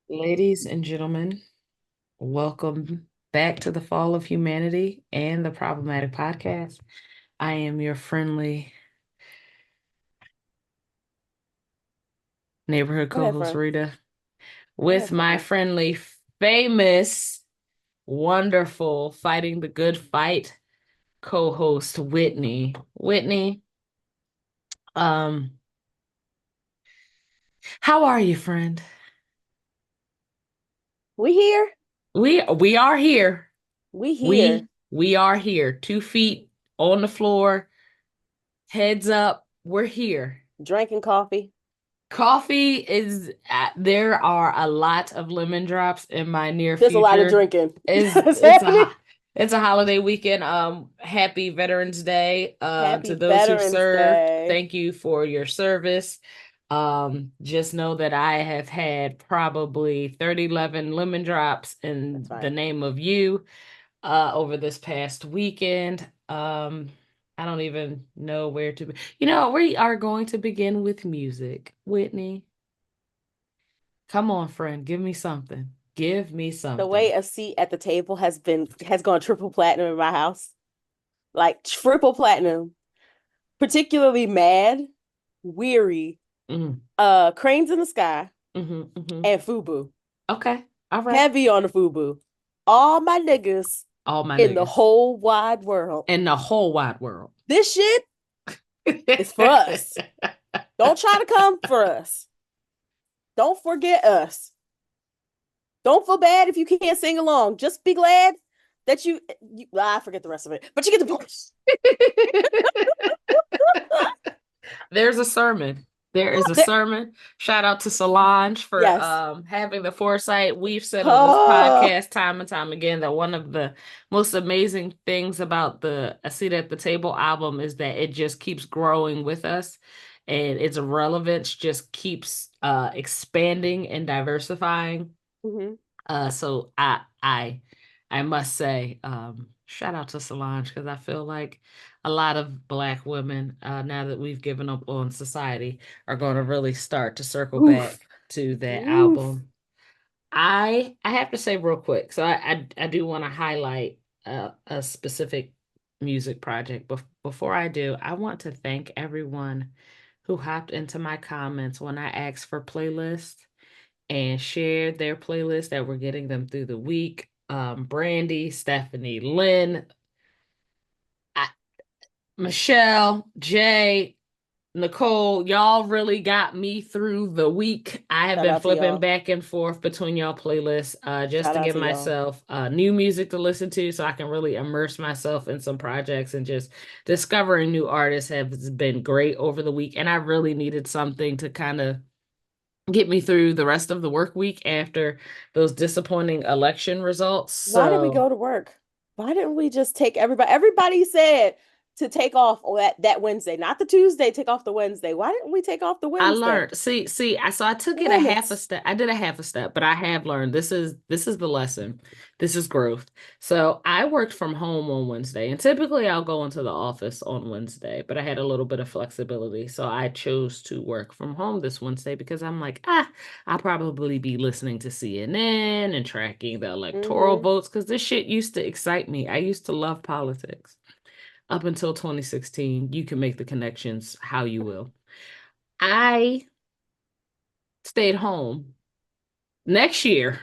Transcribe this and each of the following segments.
Ladies and gentlemen, welcome back to the Fall of Humanity and the Problematic Podcast. I am your friendly neighborhood Go ahead, co-host friend. Rita Go with ahead, my friend. friendly, famous, wonderful, fighting the good fight co-host Whitney. Whitney, um, how are you, friend? We here. We are here. We We here. we are here. 2 feet on the floor, heads up. We're here. Drinking coffee. Coffee is, there are a lot of lemon drops in my near There's a lot of future. drinking. Is It's it's a happening. ho- it's a holiday weekend. Happy Veterans Day. Happy To those who Veterans served, Day. thank you for your service. Just know that I have had probably 30 lemon drops in That's the right. name of you over this past weekend. I don't even know where to be. We are going to begin with music. Whitney, come on, friend, give me something. Give me The something. way a seat at the table has gone triple platinum in my house. Like triple platinum. Particularly mad, weary, Mm, cranes in the sky, hmm. and FUBU. Okay. All right. Heavy on the FUBU. All my niggas All my in the niggas whole wide world. in the whole wide world. This shit is for us. Don't try to come for us. Don't forget us. Don't feel bad if you can't sing along. Just be glad that I forget the rest of it, but you get the point. There's a sermon. There is a sermon. Shout out to Solange for Yes. having the foresight. We've said on this Oh, podcast time and time again that one of the most amazing things about the A Seat at the Table album is that it just keeps growing with us, and its relevance just keeps expanding and diversifying. mhm. So I must say, shout out to Solange, because I feel like a lot of Black women, now that we've given up on society, are going to really start to circle back Oof. to that Oof. album. I have to say real quick, so I do want to highlight a specific music project, but before I do, I want to thank everyone who hopped into my comments when I asked for playlists and shared their playlist that were getting them through the week. Brandy, Stephanie, Lynn, I, Michelle, Jay, Nicole, y'all really got me through the week. I have Shout been out to flipping y'all. back and forth between y'all playlists, just Shout to out give to y'all. myself new music to listen to so I can really immerse myself in some projects, and just discovering new artists has been great over the week. And I really needed something to kind of get me through the rest of the work week after those disappointing election results. Why did we So go to work? Why didn't we just take everybody? Everybody said to take off that Wednesday, not the Tuesday, take off the Wednesday. Why didn't we take off the I Wednesday? learned, so I took it a Damn half a it. step. I did a half a step, but I have learned this is the lesson. This is growth. So I worked from home on Wednesday, and typically I'll go into the office on Wednesday, but I had a little bit of flexibility. So I chose to work from home this Wednesday because I'm like, I'll probably be listening to CNN and tracking the electoral Mm-hmm. votes, because this shit used to excite me. I used to love politics up until 2016. You can make the connections how you will. I stayed home. Next year,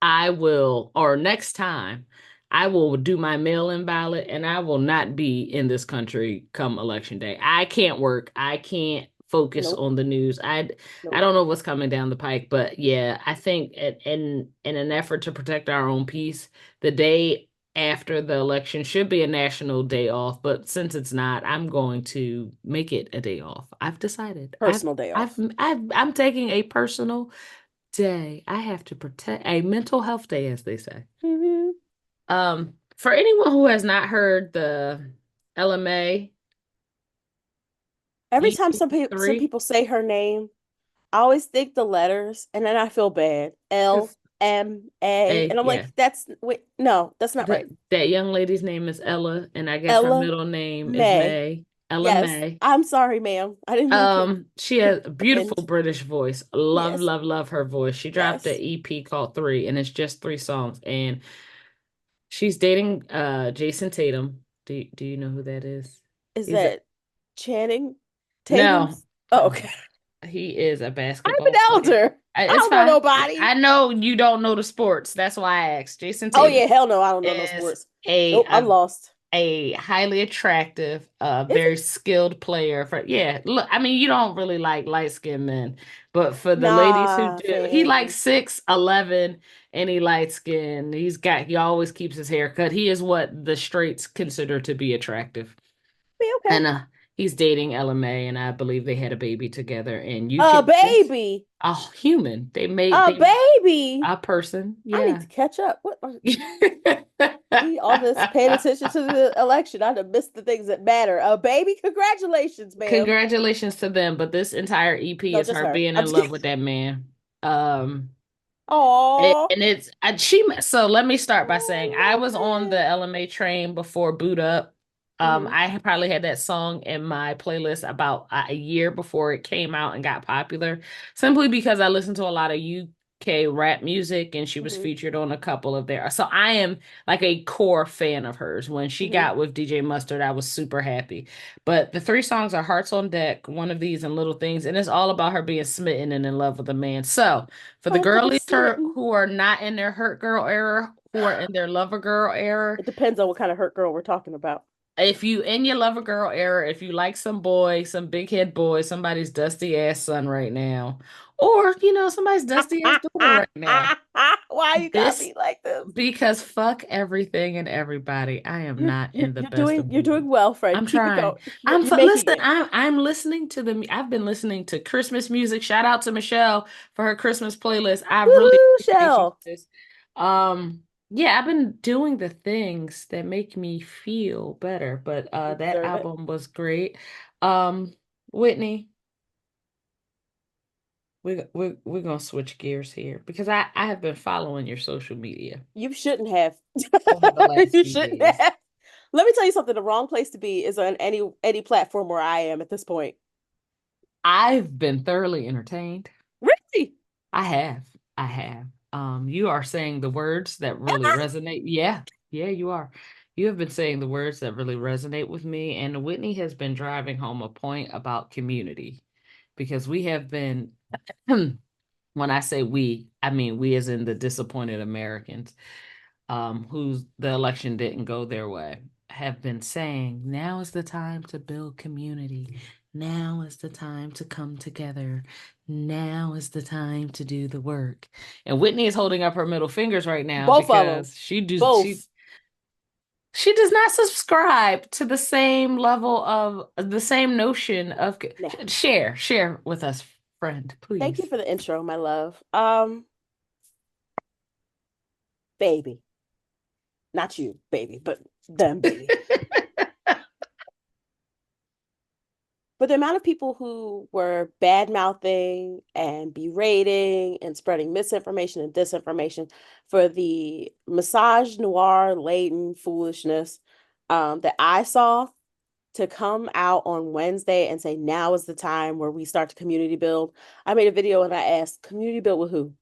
or next time, I will do my mail-in ballot, and I will not be in this country come election day. I can't work. I can't focus Nope. on the news. I Nope. don't know what's coming down the pike, but yeah, I think in an effort to protect our own peace, the day after the election should be a national day off, but since it's not, I'm going to make it a day off. I've decided. Personal day off. I'm taking a personal day. I have to protect a mental health day, as they say. Mm-hmm. For anyone who has not heard the LMA Every time some EP3. people say her name, I always think the letters, and then I feel bad. L Because M A, and I'm yeah, like, that's wait, no, that's not right. that young lady's name is Ella, and I guess her Ella middle name is May. May. Ella Yes, May. I'm sorry, ma'am. I didn't mean to She has a beautiful offend. British voice. Love, Yes, love, love her voice. She dropped an yes. EP called Three, and it's just three songs. And she's dating Jason Tatum. Do you know who that is? Is He's a that Channing no. Tatum's? Oh, okay. He is a I'm an basketball player. elder. I It's don't know fine. nobody. I know you don't know the sports. That's why I asked. Jason Oh Tatum yeah, hell no, I don't know no is sports. a Nope, I'm lost. a highly attractive, Is very skilled player for yeah. Look, I mean, you don't really like light skinned men, but for the ladies who nah, do, he like fam. 6'11" and he light skinned. He always keeps his hair cut. He is what the straights consider to be attractive. Be okay. And he's dating Ella May, and I believe they had a baby together. And you A can just baby. a human. A They baby. a person. I need Yeah. to catch up. What see all this paying attention to the election. I'd have missed the things that matter. A baby, congratulations, ma'am. Congratulations to them, but this entire EP No, is just her her. being I'm in just love kidding. with that man. Um, Aw. and it's she. So let me start by saying I I was on love the LMA train before Boot Up. it. I had probably had that song in my playlist about a year before it came out and got popular, simply because I listened to a lot of UK rap music and she was Hmm. featured on a couple of their. So I am like a core fan of hers. When she Hmm. got with DJ Mustard, I was super happy. But the three songs are Hearts on Deck, One of These, and Little Things, and it's all about her being smitten and in love with a man. So for the But I'm girlies smitten. who are not in their hurt girl era, who are in their lover girl era, It depends on what kind of hurt girl we're talking about. if you in your lover girl era, if you like some boy, some big head boy, somebody's dusty ass son right now, or somebody's dusty ass daughter right now, Why you got this me like this? because fuck everything and everybody. I am not in the best of You're moods. doing well, friend. I'm Keep it trying. going. You're making Listen. it. I'm listening to I've been listening to Christmas music. Shout out to Michelle for her Christmas playlist. I really Woohoo, appreciate you Shell. for this. Yeah, I've been doing the things that make me feel better, but You that deserve it. album was great. Um, Whitney, we're gonna switch gears here because I have been following your social media You shouldn't have. over the last You few shouldn't days. have. Let me tell you something. The wrong place to be is on any platform where I am at this point. I've been thoroughly entertained. Really? I have. I have. You are saying the words that really resonate. Yeah. Yeah, you are. You have been saying the words that really resonate with me. And Whitney has been driving home a point about community because we have been, when I say we, I mean we as in the disappointed Americans, whose the election didn't go their way, have been saying now is the time to build community. Now is the time to come together. Now is the time to do the work. And Whitney is holding up her middle fingers right now Both of them. because Both. she does not subscribe to the same level of the same notion of Nah. share with us, friend, Thank you please. for the intro, my love. Baby. Not you, baby, but them, baby. But the amount of people who were bad mouthing and berating and spreading misinformation and disinformation for the massage noir laden foolishness that I saw to come out on Wednesday and say now is the time where we start to community build. I made a video and I asked, community build with who?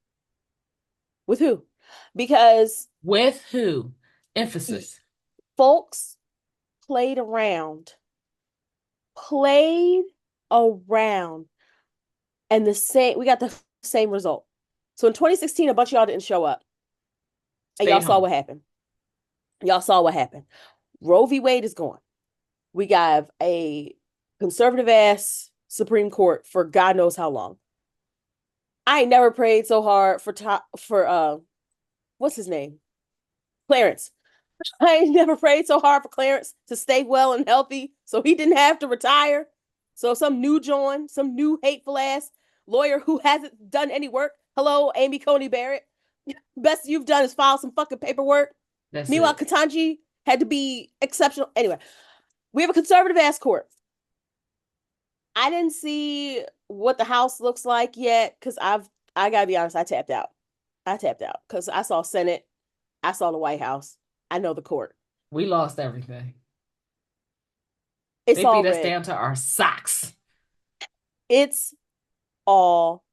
With who? Because With who? Emphasis. folks played around, played around, and we got the same result. So in 2016, a bunch of y'all didn't show up, and y'all Stayed saw home. what happened. Y'all saw what happened. Roe v. Wade is gone. We got a conservative ass Supreme Court for God knows how long. I ain't never prayed so hard for what's his name? Clarence. I ain't never prayed so hard for Clarence to stay well and healthy so he didn't have to retire. So some new join, some new hateful ass lawyer who hasn't done any work. Hello, Amy Coney Barrett. Best you've done is file some fucking paperwork. That's Meanwhile, it. Katanji had to be exceptional. Anyway, we have a conservative ass court. I didn't see what the house looks like yet because I gotta be honest, I tapped out. I tapped out because I saw Senate, I saw the White House, I know the court. We lost everything. It's They all beat us red. down to our socks. It's all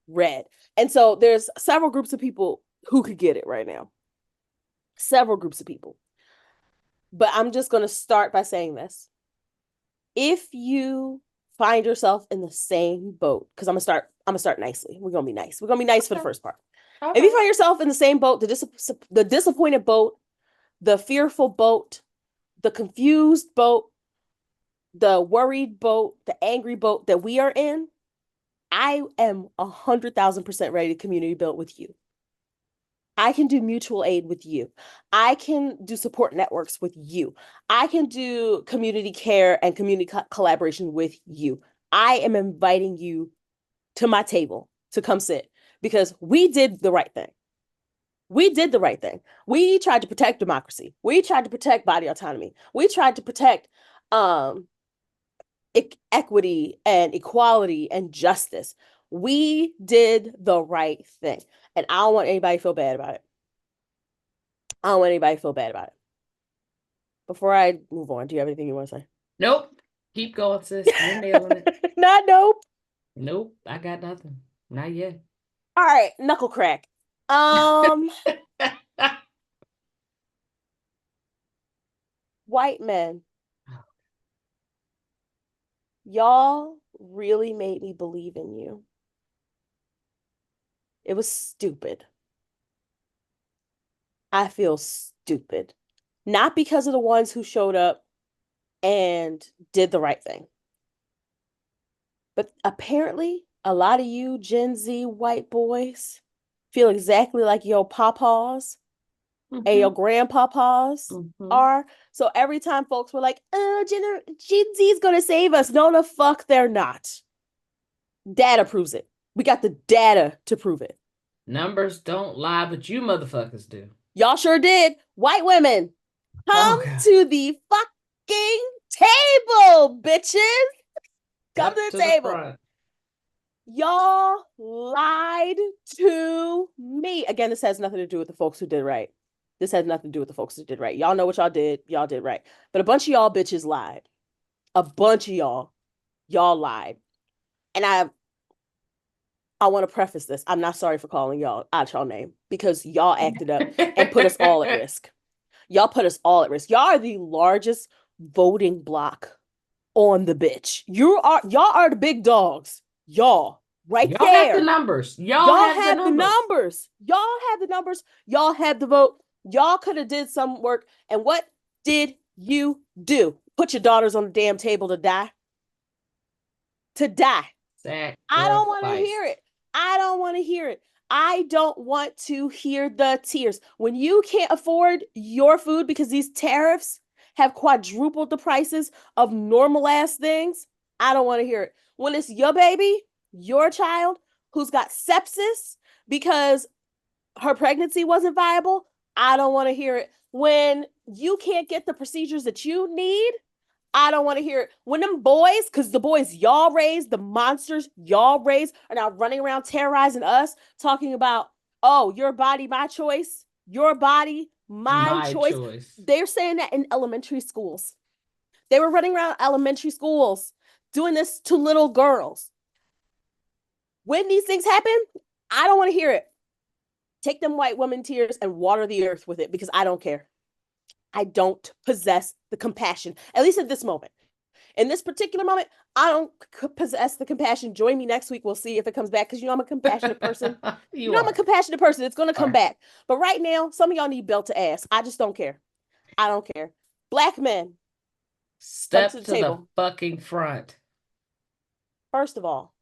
red. And so there's several groups of people who could get it right now. Several groups of people. But I'm just going to start by saying this. If you find yourself in the same boat, because I'm gonna start nicely. We're gonna be nice. We're gonna be nice for the Okay. first part. If you Okay. find yourself in the same boat, the disappointed boat, the fearful boat, the confused boat, the worried boat, the angry boat that we are in, I am 100,000% ready to community build with you. I can do mutual aid with you. I can do support networks with you. I can do community care and community collaboration with you. I am inviting you to my table to come sit because we did the right thing. We did the right thing. We tried to protect democracy. We tried to protect body autonomy. We tried to protect um, equity and equality and justice. We did the right thing. And I don't want anybody to feel bad about it. I don't want anybody to feel bad about it. Before I move on, do you have anything you want to say? Nope. Keep going, sis. You're nailing it. Not nope. Nope. I got nothing. Not yet. All right, knuckle crack. Um, White men, y'all really made me believe in you. It was stupid. I feel stupid. Not because of the ones who showed up and did the right thing. But apparently, a lot of you Gen Z white boys feel exactly like your papas and your Mm-hmm. grandpapas Mm-hmm. are. So every time folks were like, Gen Z is going to save us. No, the fuck they're not. Data proves it. We got the data to prove it. Numbers don't lie, but you motherfuckers do. Y'all sure did. White women, come Oh, God. to the fucking table, bitches. Come Step to the to the table. front. Y'all lied to me. Again, this has nothing to do with the folks who did right. This has nothing to do with the folks who did right. Y'all know what y'all did. Y'all did right. But a bunch of y'all bitches lied. A bunch of y'all lied. And I want to preface this. I'm not sorry for calling y'all out y'all name because y'all acted up and put us all at risk. Y'all put us all at risk. Y'all are the largest voting block on the bitch. Y'all are the big dogs. Y'all right Y'all have the there. numbers. Y'all Y'all have the have the numbers. numbers. Y'all have the numbers. Y'all have the vote. Y'all could have did some work. And what did you do? Put your daughters on the damn table to die. To die. I don't want to Sacrifice. hear it. I don't want to hear it. I don't want to hear the tears. When you can't afford your food because these tariffs have quadrupled the prices of normal ass things, I don't want to hear it. When it's your baby, your child who's got sepsis because her pregnancy wasn't viable, I don't want to hear it. When you can't get the procedures that you need, I don't want to hear it. When them boys, because the boys y'all raised, the monsters y'all raised, are now running around terrorizing us, talking about, oh, your body, my choice, your body, my My choice. choice. They're saying that in elementary schools. They were running around elementary schools doing this to little girls. When these things happen, I don't want to hear it. Take them white woman tears and water the earth with it because I don't care. I don't possess the compassion, at least at this moment. In this particular moment, I don't possess the compassion. Join me next week. We'll see if it comes back because you know I'm a compassionate person. You You know I'm a are. compassionate person. It's gonna All come right. back. But right now, some of y'all need belt to ass. I just don't care. I don't care. Black men, come to Step the to the table. fucking front. First of all,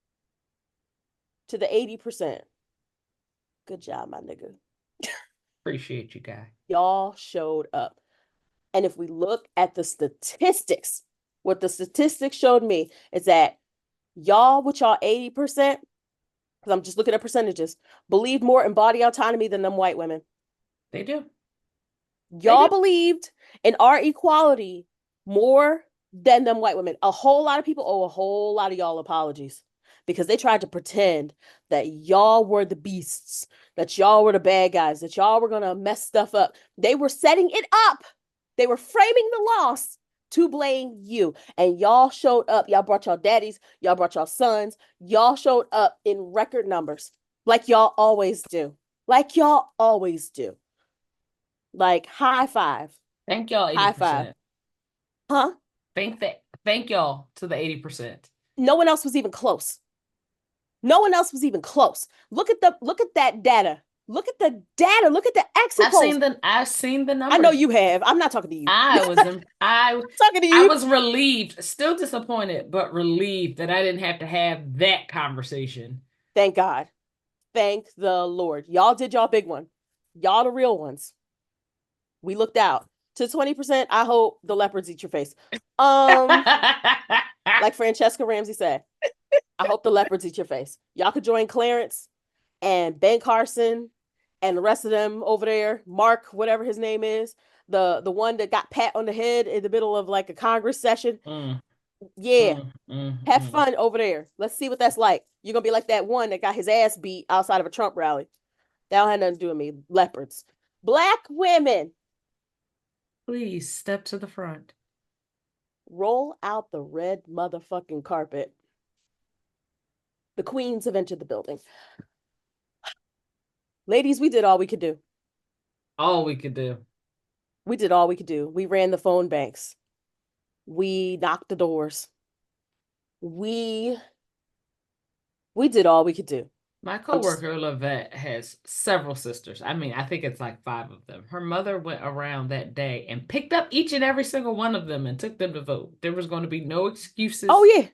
to the 80%. Good job, my nigga. Appreciate you, guy. Y'all showed up. And if we look at the statistics, what the statistics showed me is that y'all with y'all 80%, because I'm just looking at percentages, believe more in body autonomy than them white women. They do. They Y'all do. believed in our equality more than them white women. A whole lot of people owe a whole lot of y'all apologies because they tried to pretend that y'all were the beasts, that y'all were the bad guys, that y'all were going to mess stuff up. They were setting it up. They were framing the loss to blame you. And y'all showed up. Y'all brought y'all daddies, y'all brought y'all sons. Y'all showed up in record numbers like y'all always do. Like y'all always do. Like high five. Thank y'all High five. 80%. Huh? Thank y'all to the 80%. No one else was even close. No one else was even close. Look at that data. Look at the data. Look at the exit polls. I've seen the I know numbers. you have. I'm not talking to you. I was in, I Talking to I you. was relieved, still disappointed, but relieved that I didn't have to have that conversation. Thank God. Thank the Lord. Y'all did y'all big one. Y'all the real ones. We looked out. To 20%, I hope the leopards eat your face. Like Francesca Ramsey said, I hope the leopards eat your face. Y'all could join Clarence and Ben Carson and the rest of them over there. Mark, whatever his name is, the one that got pat on the head in the middle of like a Congress session. Mm, Yeah, mm, mm, have mm. fun over there. Let's see what that's like. You're gonna be like that one that got his ass beat outside of a Trump rally. That don't have nothing to do with me. Leopards. Black women, Please step to the front. roll out the red motherfucking carpet. The queens have entered the building. Ladies, we did all we could do. All we could do. We did all we could do. We ran the phone banks. We knocked the doors. We we did all we could do. My I'm just coworker Lavette has several sisters. I mean, I think it's like five of them. Her mother went around that day and picked up each and every single one of them and took them to vote. There was going to be no oh excuses. yeah.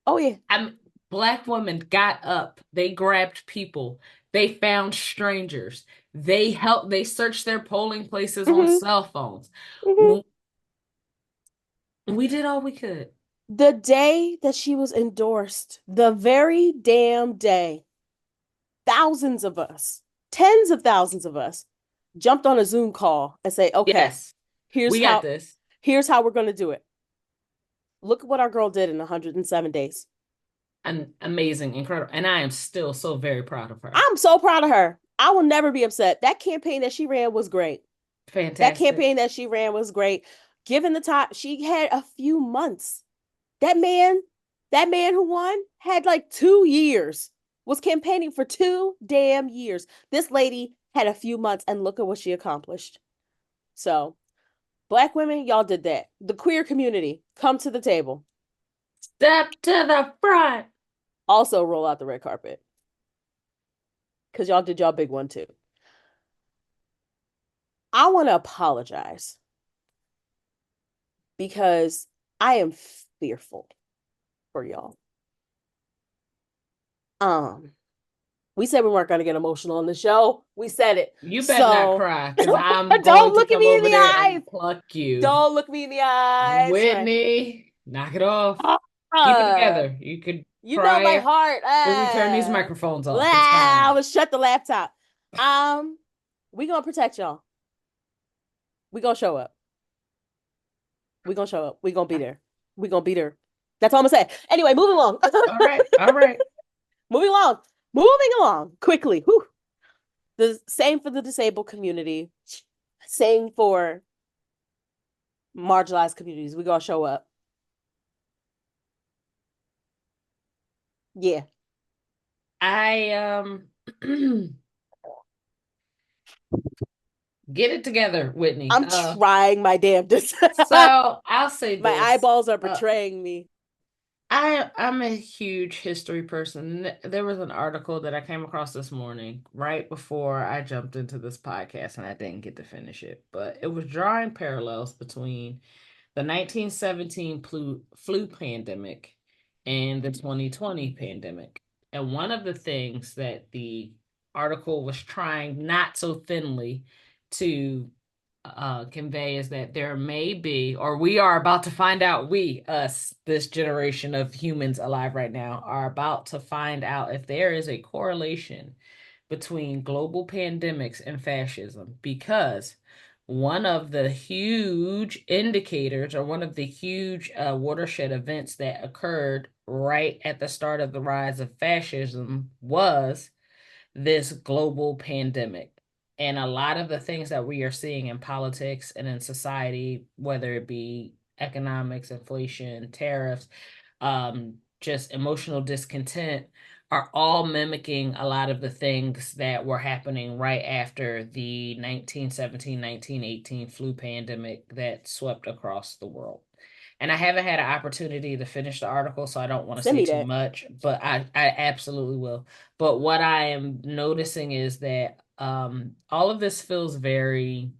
Oh yeah. Black women got up. They grabbed people. They found strangers. They searched their polling places on Mm-hmm. cell phones. Mm-hmm. We did all we could. The day that she was endorsed, the very damn day, thousands of us, tens of thousands of us, jumped on a Zoom call and say, okay, Yes, here's we got how this. here's how we're gonna do it. Look at what our girl did in 107 days. And amazing, incredible. And I am still so very proud of her. I'm so proud of her. I will never be upset. That campaign that she ran was great. That Fantastic. campaign that she ran was great. Given the time, she had a few months. That man, that man who won had like 2 years, was campaigning for 2 damn years. This lady had a few months, and look at what she accomplished. So, Black women, y'all did that. The queer community, come to the table. Step to the front. Also, roll out the red carpet because y'all did y'all big one too. I want to apologize because I am fearful for y'all. Um, we said we weren't going to get emotional on the show. We said it. You better not So cry because I'm don't going to look at come me in over the there eyes. and pluck you. Don't look me in the eyes. Right. Whitney, knock it off. Keep it Uh, together. You could you know my cry heart. after we turn these microphones Blah, off. It's I fine. was shut the laptop. Um, we gonna protect y'all. We gonna show up. We gonna show up. We gonna be there. We gonna be there. That's all I'm gonna say. Anyway, moving along. All right. All right. moving along. Moving along quickly. Whew. The same for the disabled community. Same for marginalized communities. We gonna show up. Yeah. I get it together, Whitney. I'm trying my damnedest. So I'll say My this. eyeballs are betraying me. I'm a huge history person. There was an article that I came across this morning right before I jumped into this podcast and I didn't get to finish it, but it was drawing parallels between the 1917 flu pandemic and the 2020 pandemic. And one of the things that the article was trying not so thinly to convey is that there may be, or we are about to find out, this generation of humans alive right now, are about to find out if there is a correlation between global pandemics and fascism because one of the huge indicators or one of the huge watershed events that occurred right at the start of the rise of fascism was this global pandemic. And a lot of the things that we are seeing in politics and in society, whether it be economics, inflation, tariffs, just emotional discontent, are all mimicking a lot of the things that were happening right after the 1917, 1918 flu pandemic that swept across the world. And I haven't had an opportunity to finish the article, so I don't want to Send say me too that. much, but I absolutely will. But what I am noticing is that all of this feels very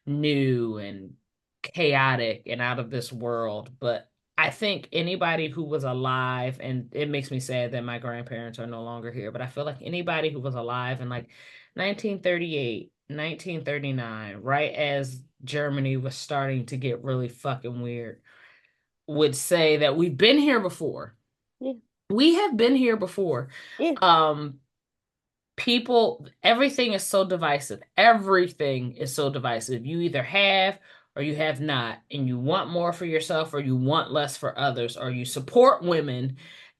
new and chaotic and out of this world. But I think anybody who was alive, and it makes me sad that my grandparents are no longer here, but I feel like anybody who was alive in like 1938, 1939, right as Germany was starting to get really fucking weird, would say that we've been here before. Yeah, We have been here before. yeah. Um, People, everything is so divisive. Everything is so divisive. You either have or you have not, and you want more for yourself or you want less for others, or you support women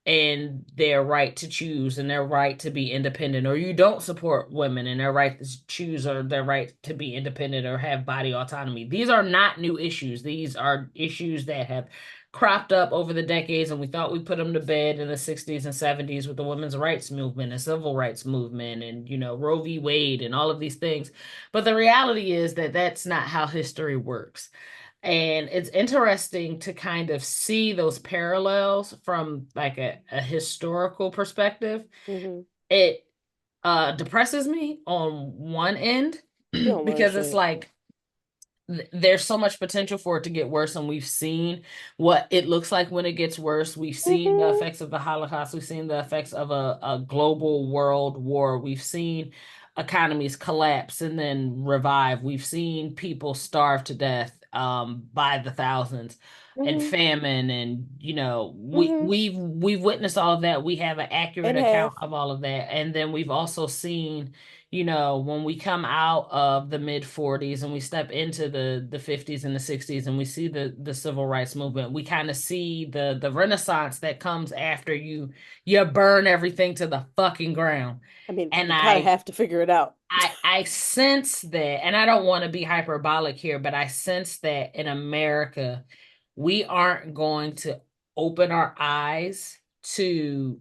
and their right to choose and their right to be independent, or you don't support women and their right to choose or their right to be independent or have body autonomy. These are not new issues. These are issues that have cropped up over the decades, and we thought we put them to bed in the 60s and 70s with the women's rights movement and civil rights movement and, Roe v. Wade and all of these things. But the reality is that that's not how history works. And it's interesting to kind of see those parallels from like a historical perspective. Mm-hmm. It depresses me on one end You don't learn because it's shit. like there's so much potential for it to get worse, and we've seen what it looks like when it gets worse. We've seen the Mm-hmm. effects of the Holocaust. We've seen the effects of a global world war. We've seen economies collapse and then revive. We've seen people starve to death by the thousands, and Mm-hmm. famine, and we Mm-hmm. we've witnessed all of that. We have an accurate And have. account of all of that, and then we've also seen, when we come out of the mid 40s and we step into the 50s and the 60s and we see the civil rights movement, we kind of see the renaissance that comes after you burn everything to the fucking ground. I mean, And you kind of have to figure it out. I sense that, and I don't want to be hyperbolic here, but I sense that in America, we aren't going to open our eyes to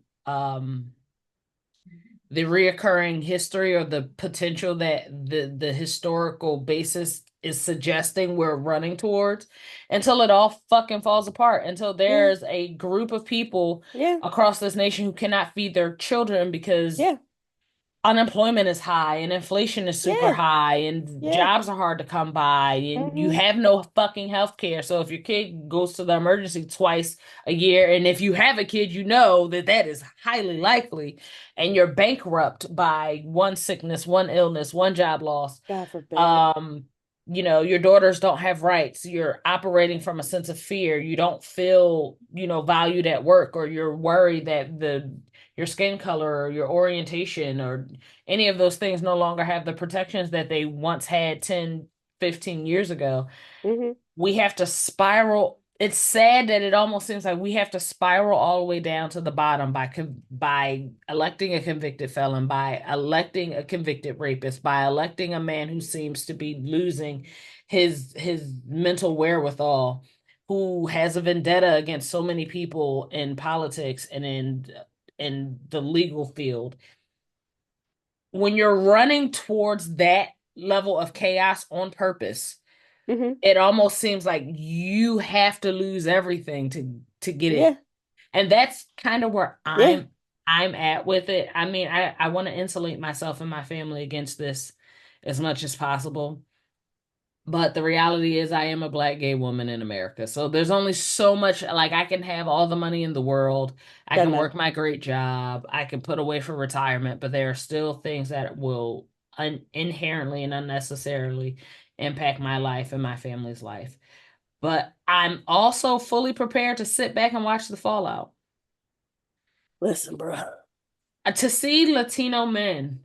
the reoccurring history or the potential that the historical basis is suggesting we're running towards, until it all fucking falls apart, until Yeah, there's a group of people yeah, across this nation who cannot feed their children because yeah, unemployment is high and inflation is super yeah, high and yeah. jobs are hard to come by and you Mm-hmm. have no fucking health care. So if your kid goes to the emergency twice a year, and if you have a kid, you know that that is highly likely, and you're bankrupt by one sickness, one illness, one job loss, God forbid. um your daughters don't have rights, you're operating from a sense of fear, you don't feel valued at work, or you're worried that the your skin color or your orientation or any of those things no longer have the protections that they once had 10, 15 years ago. Mm-hmm. We have to spiral. It's sad that it almost seems like we have to spiral all the way down to the bottom by electing a convicted felon, by electing a convicted rapist, by electing a man who seems to be losing his mental wherewithal, who has a vendetta against so many people in politics and in the legal field. When you're running towards that level of chaos on purpose, Mm-hmm. it almost seems like you have to lose everything to get it. Yeah, And that's kind of where yeah. I'm at with it. I mean, I want to insulate myself and my family against this as much as possible. But the reality is I am a black gay woman in America. So there's only so much, like, I can have all the money in the world. I Doesn't can matter. work my great job. I can put away for retirement, but there are still things that will inherently and unnecessarily impact my life and my family's life. But I'm also fully prepared to sit back and watch the fallout. Listen, bro. To see Latino men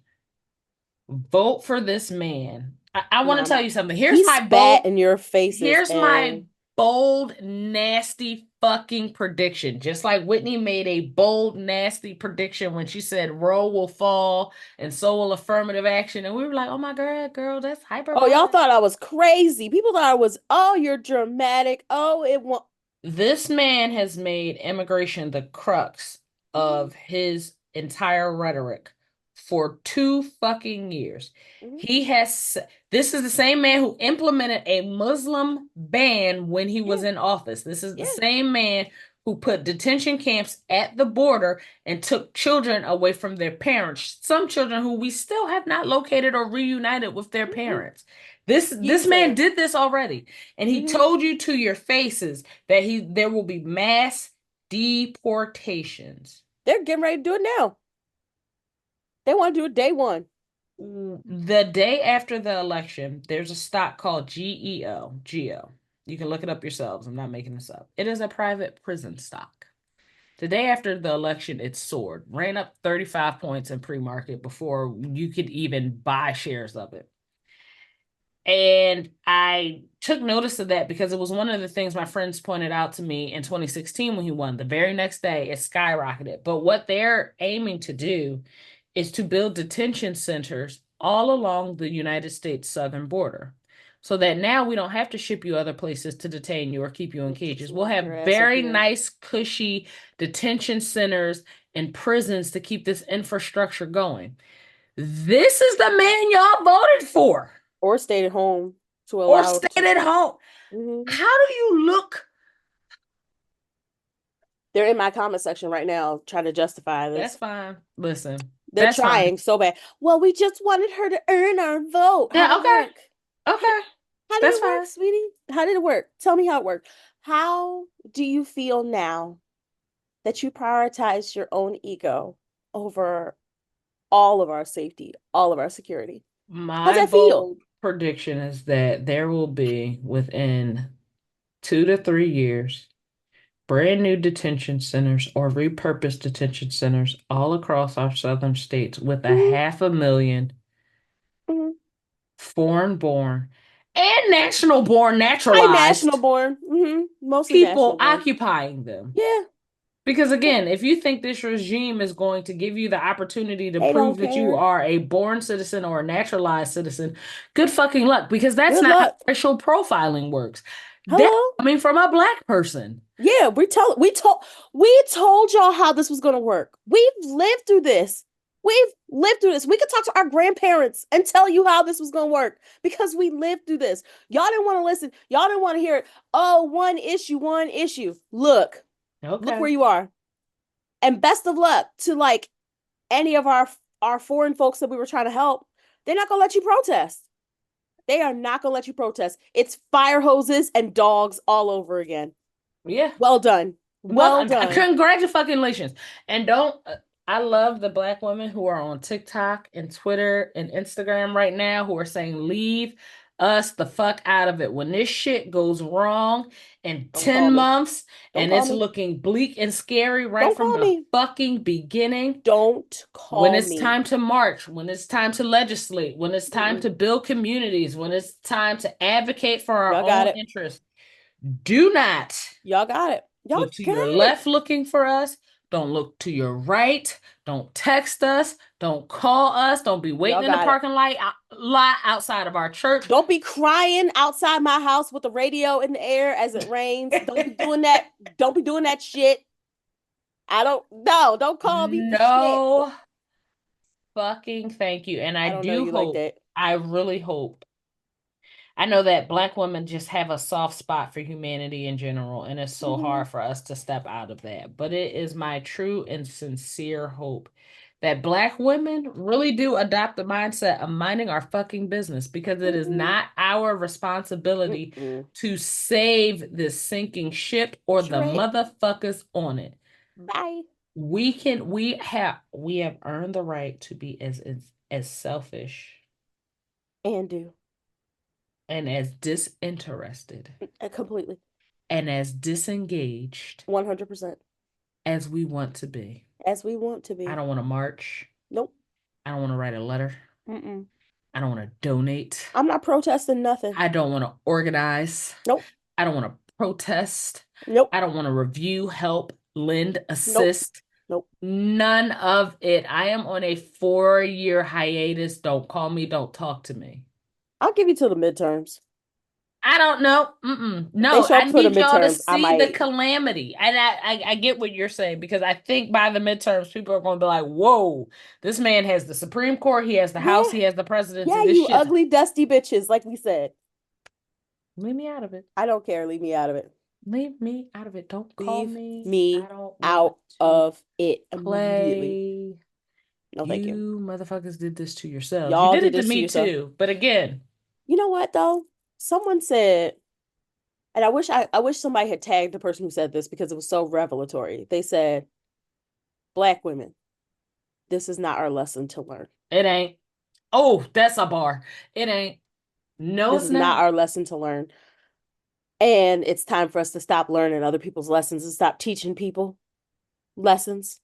vote for this man. I want to Nah, tell you something. he spat in your faces Here's my and bold, nasty fucking prediction. Just like Whitney made a bold, nasty prediction when she said Roe will fall and so will affirmative action. And we were like, oh my God, girl, that's oh, y'all hyperbolic. thought I was crazy. People thought I was, oh, you're dramatic. Oh, it won't. This man has made immigration the crux Mhm, of his entire rhetoric for 2 fucking years. mhm. He has, this is the same man who implemented a Muslim ban when he was Yeah, in office. This is the yeah. same man who put detention camps at the border and took children away from their parents. Some children who we still have not located or reunited with their Mhm. parents. This Years man later. did this already, and he Hmm. told you to your faces that there will be mass deportations. They're getting ready to do it now. They want to do it day one. The day after the election, there's a stock called GEO. You can look it up yourselves. I'm not making this up. It is a private prison stock. The day after the election, it soared, ran up 35 points in pre-market before you could even buy shares of it. And I took notice of that because it was one of the things my friends pointed out to me in 2016 when he won. The very next day, it skyrocketed. But what they're aiming to do is to build detention centers all along the United States southern border so that now we don't have to ship you other places to detain you or keep you in Just cages. We'll lock your have ass up very here. nice, cushy detention centers and prisons to keep this infrastructure going. This is the man y'all voted for Or stayed at home to or allow stayed to. at home. Mhm. How do you look? They're in my comment section right now trying to justify That's this. fine. Listen, They're that's fine. trying so bad. Well, we just wanted her to earn our vote. How'd Yeah, it okay. work? Okay. How did That's it work, fine. sweetie? How did it work? Tell me how it worked. How do you feel now that you prioritize your own ego over all of our safety, all of our security? How's My that feel? bold prediction is that there will be within 2 to 3 years brand new detention centers or repurposed detention centers all across our southern states with a Mhm, 500,000 mhm. foreign born and national born I national naturalized born. Mostly people national born. occupying them. Yeah, Because yeah. again, if you think this regime is going to give you the opportunity to They don't prove that you care. are a born citizen or a naturalized citizen, good fucking luck, because that's Good not how luck. racial profiling works. That's Hello. coming from a black person. Yeah, we told y'all how this was gonna work. We've lived through this. We've lived through this. We could talk to our grandparents and tell you how this was gonna work because we lived through this. Y'all didn't want to listen. Y'all didn't want to hear it. Oh, one issue, one issue. Look Okay. where you are. And best of luck to like any of our foreign folks that we were trying to help. They're not gonna let you protest. They are not gonna let you protest. It's fire hoses and dogs all over again. Yeah. Well done. Well, Well done. congratulations. And don't, I love the black women who are on TikTok and Twitter and Instagram right now who are saying, leave us the fuck out of it. When this shit goes wrong in Don't call 10 me. months Don't and call it's me. looking bleak and scary right Don't from call the me. fucking beginning, Don't when call it's me. time to march, when it's time to legislate, when it's time Mm-mm. to build communities, when it's time to advocate for our Y'all got own it. interests, do not Y'all got it. Y'all look to got your it. left looking for us. Don't look to your right. Don't text us. Don't call us. Don't be Y'all waiting in the got it. parking lot outside of our church. Don't be crying outside my house with the radio in the air as it rains. Don't be doing that. Don't be doing that shit. I don't no, don't call me for shit. No fucking thank you. And I don't know you like that. I really hope I know that black women just have a soft spot for humanity in general, and it's so Mm-hmm. hard for us to step out of that. But it is my true and sincere hope that black women really do adopt the mindset of minding our fucking business because it is Mm-hmm. not our responsibility Mm-mm. to save this sinking ship or Sure the ain't. motherfuckers on it. Bye. We have earned the right to be as selfish And do. and as disinterested Completely. and as disengaged 100%. as we want to be. As we want to I be. don't want to march. Nope. I don't want to write a letter. Mm-mm. I don't want to donate. I'm not protesting nothing. I don't want to organize. Nope. I don't want to protest. Nope. I don't want to review, help, lend, Nope. assist. Nope. None of it. I am on a 4-year hiatus. Don't call me. Don't talk to me. I'll give you till the midterms. I don't know. If they No, show I up for the need y'all to midterms, I see the might. calamity. And I get what you're saying because I think by the midterms, people are going to be like, whoa, this man has the Supreme Court, he has the House, Yeah. he has the presidency. Yeah, This you shit's ugly, dusty bitches, like we said. leave me out of it. I don't care. Leave me out of it. Leave me out of it. Don't call Leave me. I me don't want out to of it immediately. play. No, thank you. You motherfuckers did this to yourselves. You Y'all did did it to this to me yourself. too. But again, You know what though? Someone said, and I wish somebody had tagged the person who said this because it was so revelatory. They said, Black women, this is not our lesson to learn. it ain't. Oh, that's a bar. It ain't. No, This it's is not not. our lesson to learn. And it's time for us to stop learning other people's lessons and stop teaching people lessons.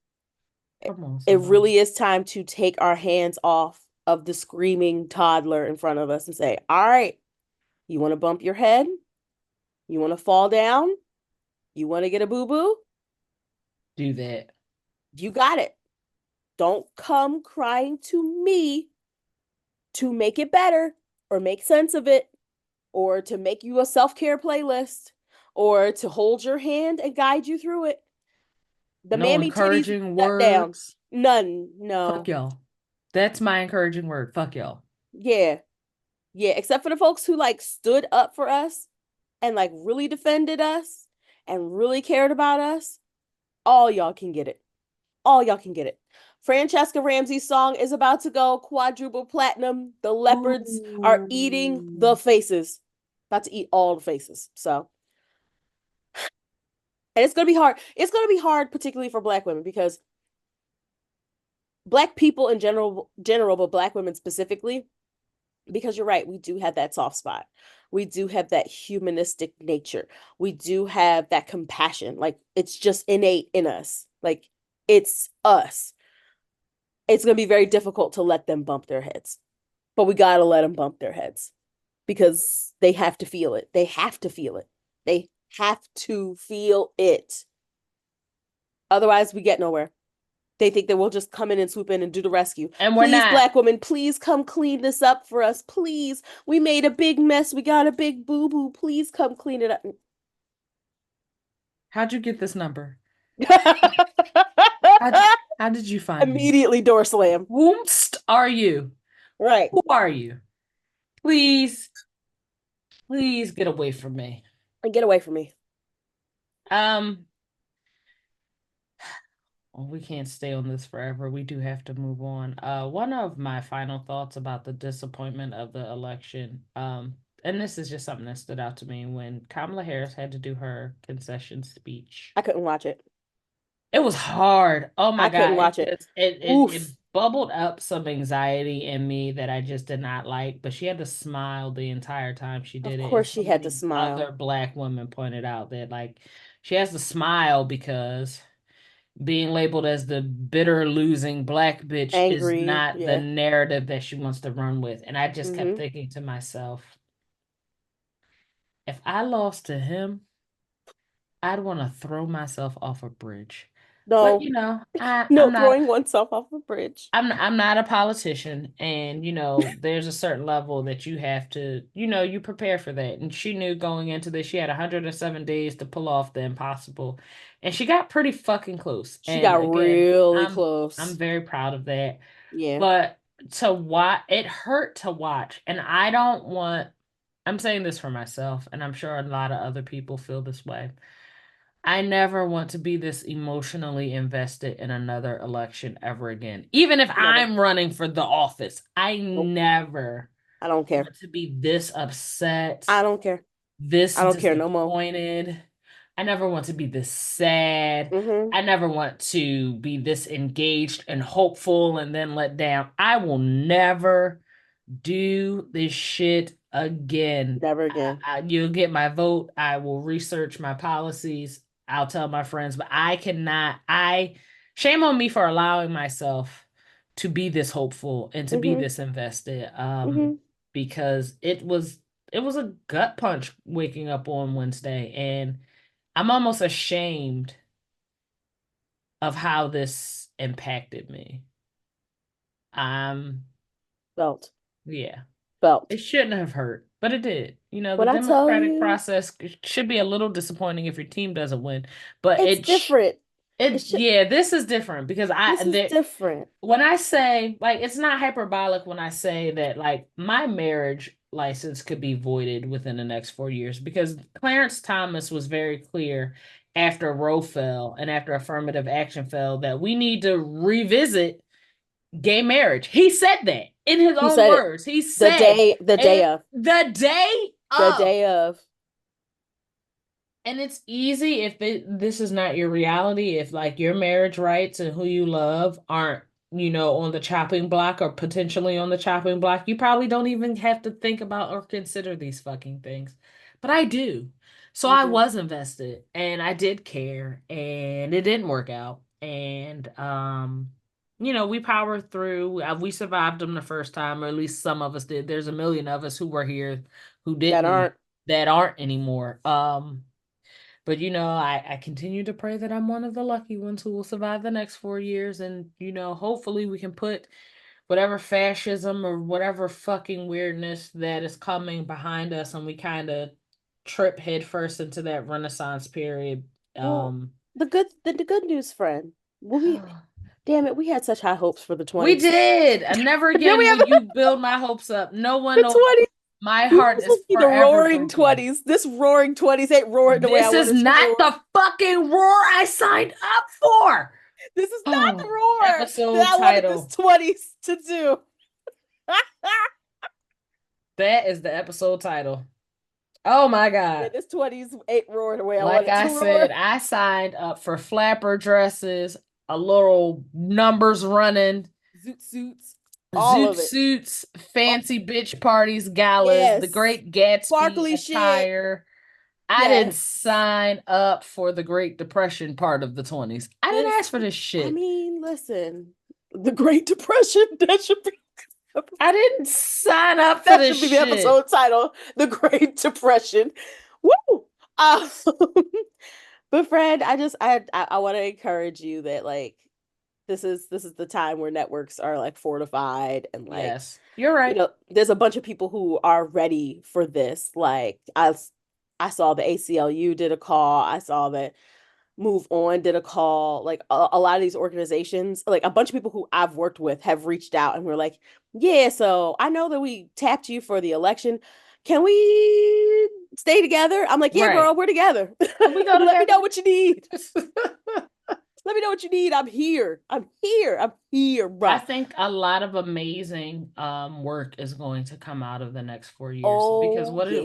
Come on, It somebody. really is time to take our hands off of the screaming toddler in front of us and say, all right, you want to bump your head? You want to fall down? You want to get a boo boo? Do that. You got it. Don't come crying to me to make it better or make sense of it or to make you a self care playlist or to hold your hand and guide you through it. The No mammy titties encouraging shut down. words. None. Fuck No. y'all. That's my encouraging word. Fuck y'all. Yeah. Yeah. Except for the folks who like stood up for us and like really defended us and really cared about us. All y'all can get it. All y'all can get it. Francesca Ramsey's song is about to go quadruple platinum. The leopards are eating the Ooh. faces. About to eat all the faces. So, and it's gonna be hard. It's gonna be hard, particularly for Black women, because Black people in general, but Black women specifically, because you're right, we do have that soft spot. We do have that humanistic nature. We do have that compassion. Like it's just innate in us. Like it's us. It's going to be very difficult to let them bump their heads. But we got to let them bump their heads because they have to feel it. They have to feel it. They have to feel it. Otherwise, we get nowhere. They think that we'll just come in and swoop in and do the rescue. And we're Please, not. Black women, please come clean this up for us. Please. We made a big mess. We got a big boo boo. Please come clean it up. How'd you get this number? How'd you, how did you find me? Immediately door slam. Whomst are you? Right. Who are you? Please, please get away from me. And get away from me. Um, well, we can't stay on this forever. We do have to move on. One of my final thoughts about the disappointment of the election, and this is just something that stood out to me when Kamala Harris had to do her concession speech. I couldn't watch it. It was hard. Oh my I couldn't God. It watch it. just it Oof. bubbled up some anxiety in me that I just did not like. But she had to smile the entire time she Of did it. And course so she had to many smile. other Black women pointed out that like she has to smile because being labeled as the bitter losing Black bitch is Angry. not the Yeah. narrative that she wants to run with. And I just kept Mm-hmm. thinking to myself, if I lost to him, I'd want to throw myself off a bridge. But No. I'm No, not throwing oneself off a bridge. I'm not a politician, and there's a certain level that you have to, you prepare for that. And she knew going into this, she had 107 days to pull off the impossible, and she got pretty fucking close. She And got again, really I'm close. very proud of that. Yeah. But to watch, it hurt to watch, and I don't want. I'm saying this for myself, and I'm sure a lot of other people feel this way. I never want to be this emotionally invested in another election ever again. Even if Never. I'm running for the office, I Nope. never I don't care. want to be this upset, I don't care. this I don't care no more. disappointed. I never want to be this sad. Mm-hmm. I never want to be this engaged and hopeful and then let down. I will never do this shit again. Never again. You'll get my vote. I will research my policies. I'll tell my friends, but I cannot. Shame on me for allowing myself to be this hopeful and to be Mm-hmm. this invested. Mm-hmm. Because it was a gut punch waking up on Wednesday, and I'm almost ashamed of how this impacted me. Um, Felt. yeah, it Felt. shouldn't have hurt, but it did. The When I tell democratic you, process should be a little disappointing if your team doesn't win, but it's different. It should. yeah, this is different because This is different. when I say, like, it's not hyperbolic when I say that, like, my marriage license could be voided within the next 4 years because Clarence Thomas was very clear after Roe fell and after affirmative action fell that we need to revisit gay marriage. He said that in his He own said it words. He said the day it of, the day the of. day of. And it's easy if this is not your reality, if like your marriage rights and who you love aren't, on the chopping block or potentially on the chopping block, you probably don't even have to think about or consider these fucking things. But I do. So You I do. was invested and I did care and it didn't work out. And we powered through. We survived them the first time, or at least some of us did. There's a million of us who were here who That didn't, aren't. that aren't anymore. But I continue to pray that I'm one of the lucky ones who will survive the next 4 years. And, hopefully we can put whatever fascism or whatever fucking weirdness that is coming behind us and we kind of trip headfirst into that Renaissance period. Well, Um, the good news, friend. Damn it, we had such high hopes for the we 20s. did. And never Then we again have will you build my hopes up. No one, the no, 20s. my We heart was is looking the forever roaring broken. 20s. This roaring 20s ain't roaring the way I This want is it to not roar. the fucking roar I signed up for. This is not the Oh, roar episode that I wanted this title. 20s to do. That is the episode title. Oh my Yeah, God. this 20s ain't roaring the way I want Like it I to said, roar. I signed up for flapper dresses, a little numbers running, Zoot suits, all zoot of it. suits, Oh, fancy bitch parties, galas, the yes. Great Gatsby Sparkly shit. attire. I didn't Yes. sign up for the Great Depression part of the 20's. I didn't This, ask for this I shit. mean, listen, the Great Depression, I didn't sign up for that this should be the shit. episode title, The Great Depression. Woo! Um, but friend, I want to encourage you that like this is the time where networks are like fortified and like Yes, you're right. there's a bunch of people who are ready for this. Like I saw the ACLU did a call. I saw that Move On did a call. Like a lot of these organizations, like a bunch of people who I've worked with have reached out and we're like, yeah, so I know that we tapped you for the election. Can we stay together? I'm like, yeah, Right. girl, we're together. Can we go Let me together? know what you need. Let me know what you need. I'm here. I'm here. I'm here, I bruh. think a lot of amazing work is going to come out of the next 4 years because Oh what yeah.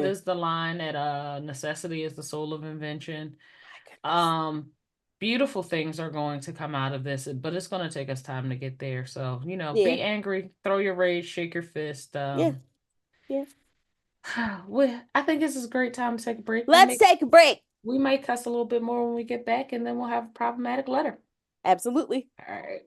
is the line that necessity is the soul of invention? My goodness. Um Beautiful things are going to come out of this, but it's going to take us time to get there. So, Yeah. be angry, throw your rage, shake your fist. Yeah. Yeah. I think this is a great time to take a break. Let's take a break. We might cuss a little bit more when we get back, and then we'll have a problematic letter. Absolutely. All right.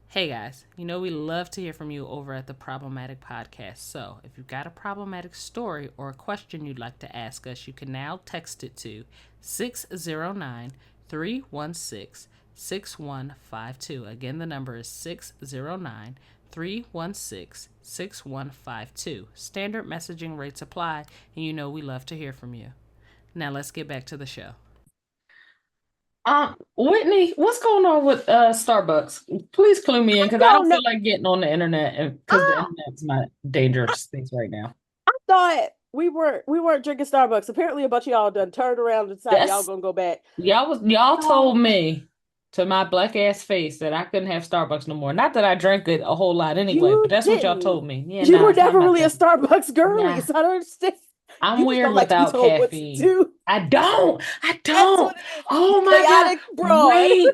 Hey guys, we love to hear from you over at the Problematic Podcast. So if you've got a problematic story or a question you'd like to ask us, you can now text it to 609-316-6152. Again, the number is 609-316-6152. Standard messaging rates apply, and we love to hear from you. Now let's get back to the show. Whitney, what's going on with Starbucks? Please clue me in I because I don't don't know. feel like getting on the internet because the I, internet's my dangerous space right now. I thought we weren't drinking Starbucks. Apparently, a bunch of y'all done turned around and decided y'all That's gonna go back. y'all No, told me to my black ass face that I couldn't have Starbucks no more. Not that I drank it a whole lot anyway, but you that's what y'all didn't. told me. Yeah, You nah, were it's not never my really a thing. Starbucks girly, Nah, so I don't understand. I'm You just weird don't like to be without told what to caffeine. do. I don't. I That's what don't. it is. You Oh my God. chaotic broad. Wait.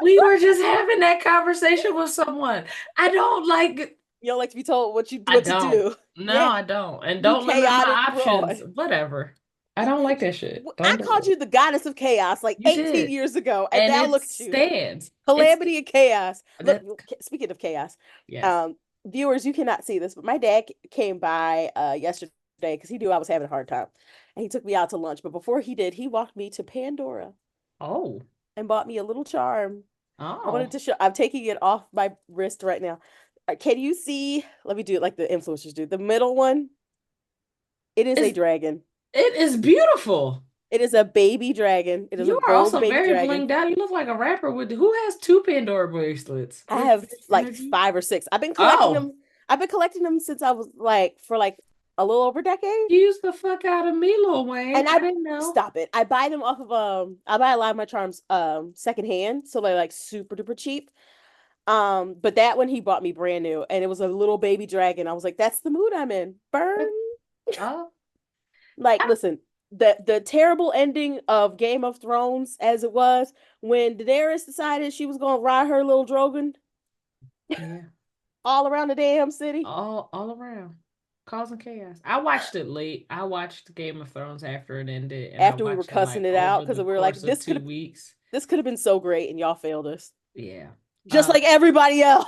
We were just having that conversation with someone. I don't like You don't like to be told I what to don't. do. No, Yeah, I don't. And you don't limit my chaotic options. broad. Whatever. I don't like that shit. I Don't do called it. you the goddess of chaos like You 18 did. years ago, and And now it look at you. stands. It's Calamity and chaos. Look, that speaking of chaos, yes. um, viewers, you cannot see this, but my dad came by yesterday because he knew I was having a hard time, and he took me out to lunch. But before he did, he walked me to Pandora Oh. and bought me a little charm. I wanted Oh. to show. I'm taking it off my wrist right now. Can you see? Let me do it like the influencers do. The middle one. It is a It's dragon. it is beautiful. It is a baby dragon. It is a You are gold also baby very dragon. blinged out. You look like a rapper with who has two Pandora bracelets? I have Rich like Energy. 5 or 6. I've been collecting Oh, them. I've been collecting them since I was like for like a little over a decade. use the fuck out of me, Lil Wayne. And I I didn't know. stop it. I buy them off of I buy a lot of my charms secondhand, so they're like super duper cheap. But that one he bought me brand new, and it was a little baby dragon. I was like, that's the mood I'm in. Burn. Oh, Like, I- listen, the terrible ending of Game of Thrones as it was when Daenerys decided she was gonna ride her little Drogon yeah. all around the damn city All around. Causing chaos. I watched it late. I watched Game of Thrones after it ended, and I after we were watched it cussing like it out over because the we were like, course of 2 weeks. this could have been so great, and y'all failed us. Yeah. Just Uh, like everybody else.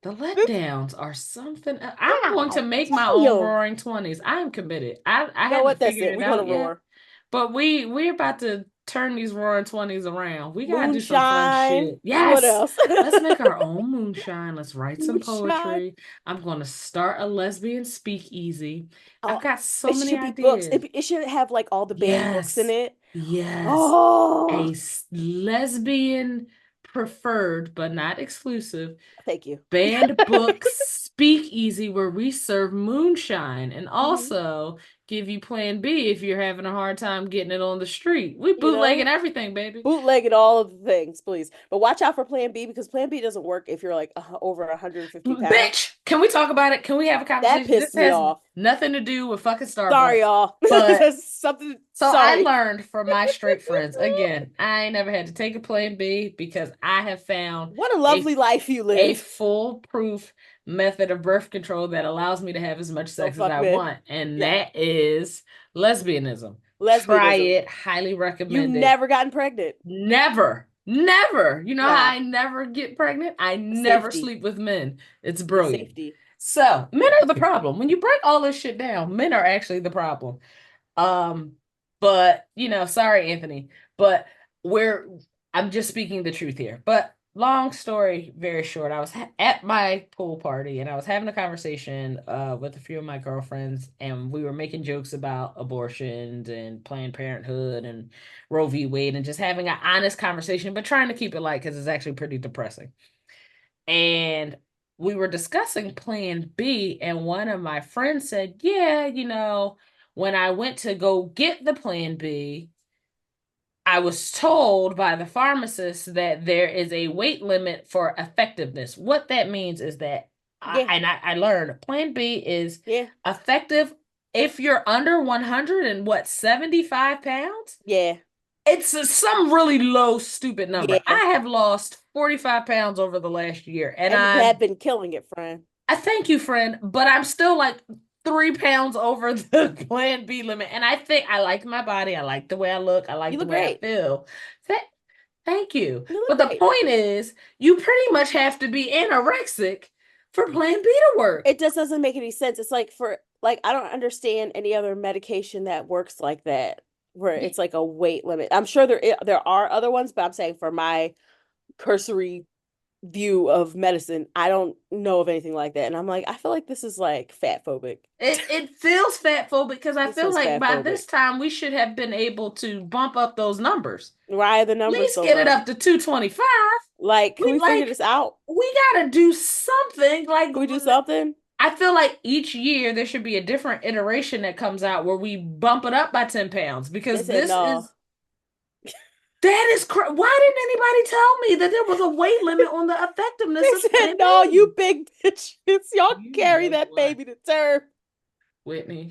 the This letdowns are something. I'm going to God make my own damn. Roaring Twenties. I am committed. I You know haven't what? That's figured it. it We're gonna out yet, roar. but we're about to turn these Roaring Twenties around. We gotta do some fun Moonshine. shit. What Yes, else? let's make our own moonshine. Let's write some Moonshine. poetry. I'm going to start a lesbian speakeasy. I've Oh, got so it many should be books. ideas. It should have like all the banned books in Yes, it. yes. Oh, Lesbian preferred, but not exclusive thank you. banned book speakeasy where we serve moonshine and Hmm. also give you plan B if you're having a hard time getting it on the street. We You bootlegging know, everything, baby. bootlegging all of the things, please. But watch out for Plan B because Plan B doesn't work if you're like over 150 pounds. Bitch, can we talk about it? Can we have a That conversation? This pissed me has off. nothing to do with fucking Sorry, Starbucks. y'all. But That's something. so I Sorry. learned from my straight friends. Again, I ain't never had to take a plan B because I have found What a a lovely life you a live. foolproof method of birth control that allows me to have as much Don't sex as fuck I me. want, and Yeah. that is lesbianism. Try Lesbianism. it, highly You've recommended. never gotten pregnant. Never, never. You know how Wow. I never get pregnant? I never Safety. sleep with men. It's It's brilliant. safety. So, men are the problem. When you break all this shit down, men are actually the problem. Um, but sorry, Anthony, but we're I'm just speaking the truth here. But long story very short, I was at my pool party and I was having a conversation with a few of my girlfriends, and we were making jokes about abortions and Planned Parenthood and Roe v. Wade and just having an honest conversation, but trying to keep it light because it's actually pretty depressing. And we were discussing Plan B, and one of my friends said, "Yeah, when I went to go get the Plan B, I was told by the pharmacist that there is a weight limit for effectiveness." What that means is that, Yeah. I learned Plan B is Yeah. effective if you're under 100 and 75 pounds. Yeah. It's some really low, stupid number. Yeah. I have lost 45 pounds over the last year, and And you have been killing it, friend. I thank you, friend, but I'm still like 3 pounds over the Plan B limit. And I think I like my body. I like the way I look. I like You the look way I great. feel. Th- Thank you. You look But the great. point is, you pretty much have to be anorexic for Plan B to work. It just doesn't make any sense. It's like for like I don't understand any other medication that works like that, where Y- it's like a weight limit. I'm sure there are other ones, but I'm saying for my cursory view of medicine, I don't know of anything like that. And I'm like, I feel like this is like fat phobic. It feels fatful because I This feel feels like fat by phobic. this time we should have been able to bump up those numbers. Why are the At numbers least so get it low? up to 225. Like, can We we figure like this out? we gotta do something. Like Can we do something? I feel like each year there should be a different iteration that comes out where we bump it up by 10 pounds They because said this no. is that is why didn't anybody tell me that there was a weight limit on the They effectiveness of said Plan no, B? you big bitches. Y'all You carry know that what, baby to term. Whitney?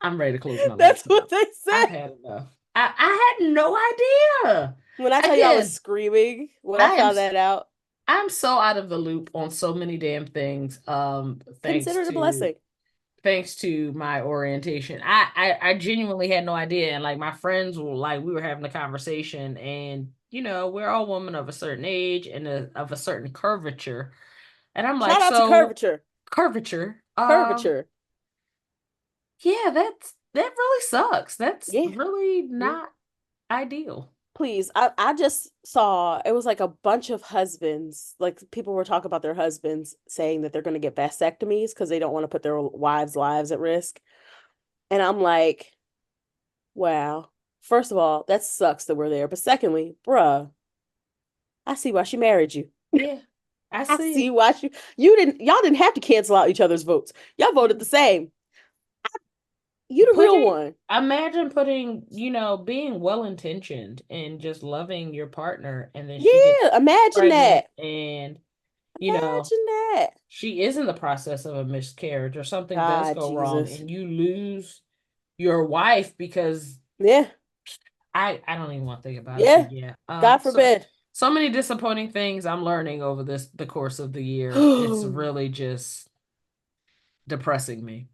I'm ready to close my That's laptop. what they I've said. had enough. I had no idea. When I tell you I was Again, screaming when I I am found that out, I'm so out of the loop on so many damn things. Thanks consider it a to blessing. thanks to my orientation. I genuinely had no idea. And like my friends were like, we were having a conversation, and we're all women of a certain age and of a certain curvature. And I'm like, Shout out to so curvature. curvature. Curvature. Yeah, that really sucks. That's Yeah. really Yeah. not ideal. Please. I just saw it was like a bunch of husbands, like people were talking about their husbands saying that they're going to get vasectomies because they don't want to put their wives' lives at risk. And I'm like, wow. First of all, that sucks that we're there. But secondly, bruh, I see why she married you. Yeah, I I see. see why y'all didn't have to cancel out each other's votes. Y'all voted the same. You the real Putting one. Imagine putting, being well intentioned and just loving your partner, and then she gets Yeah, imagine pregnant, that. and you know Imagine that. she is in the process of a miscarriage, or something does God, go wrong Jesus. and you lose your wife because Yeah, I don't even want to think about it, yeah. but yeah. God So forbid. so many disappointing things I'm learning over the course of the year. It's Do really just depressing me.